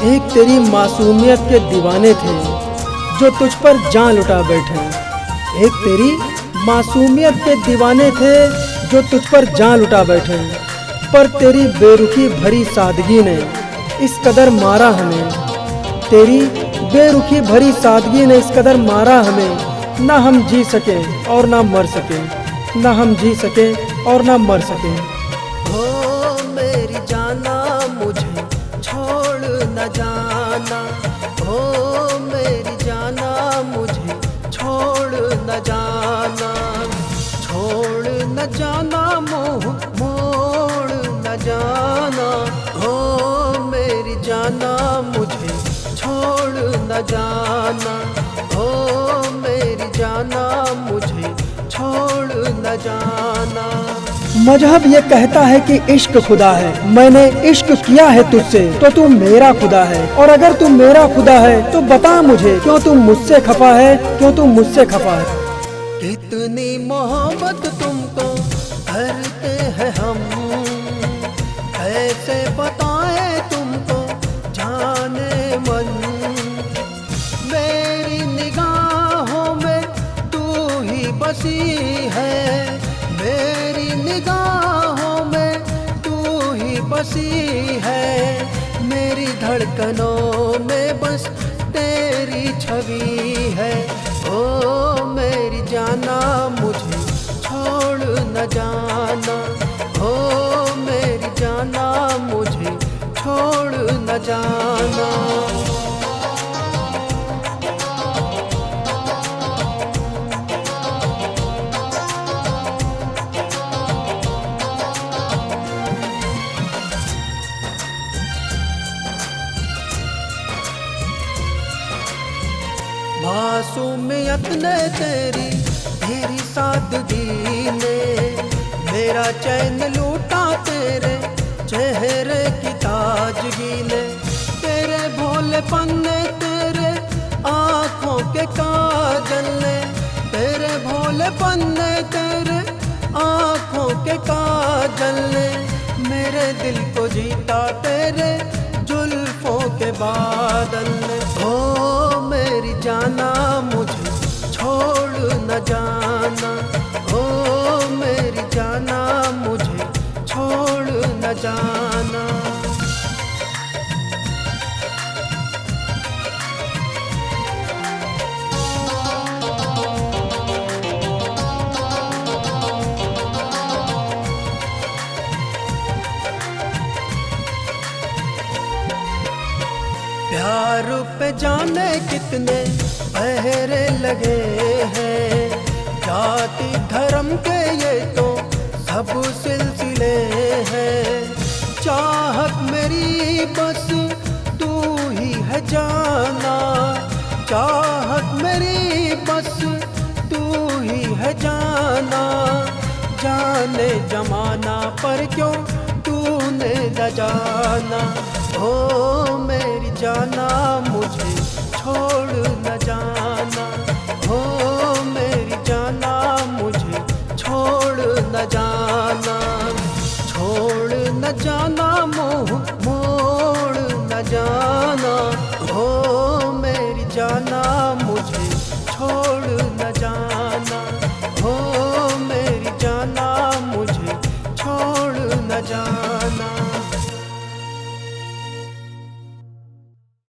एक तेरी मासूमियत के दीवाने थे जो तुझ पर जान लुटा बैठे। एक तेरी मासूमियत के दीवाने थे जो तुझ पर जान लुटा बैठे, पर तेरी बेरुखी भरी सादगी ने इस कदर मारा हमें। तेरी बेरुखी भरी सादगी ने इस कदर मारा हमें, ना हम जी सके और ना मर सके, ना हम जी सके और ना मर सके। हो मेरी जाना मुझे छोड़ न जाना, हो मेरी जाना मुझे छोड़ न जाना, छोड़ न जाना मुँह मोड़ न जाना। हो मेरी जाना मुझे छोड़ न जाना, हो मेरी जाना मुझे छोड़ न जाना। मजहब ये कहता है कि इश्क खुदा है, मैंने इश्क किया है तुझसे तो तू मेरा खुदा है। और अगर तू मेरा खुदा है तो बता मुझे क्यों तू मुझसे खफा है, क्यों तू मुझसे खफा है। कितनी मोहब्बत तुमको करते हैं हम, कैसे बताए तुमको जाने मन। मेरी निगाहों में तू ही बसी है, मेरी निगाहों में तू ही बसी है। मेरी धड़कनों में बस तेरी छवि है। ओ मेरी जाना मुझे छोड़ न जाना, ओ मेरी जाना मुझे छोड़ न जाना। मासूमियत ने तेरी सादगी ने मेरा चैन लूटा, तेरे चेहरे की ताजगी ने। तेरे भोलेपन ने, तेरे आँखों के काजल ने, तेरे भोलेपन ने, तेरे आँखों के काजल ने मेरे दिल को जीता, तेरे जुल्फों के बादल ने। ओ मेरी जाना मुझे छोड़ न जाना, ओ मेरी जाना मुझे छोड़ न जाना। प्यार पे जाने कितने पहरे लगे हैं, जाति धर्म के ये तो सब सिलसिले हैं। चाहत मेरी बस तू ही है जाना, चाहत मेरी बस तू ही है जाना। जाने जमाना पर क्यों तूने न जाना, ओ मेरी जाना मुझे छोड़ न जाना, ओ मेरी जाना मुझे छोड़ न जाना, छोड़ न जाना।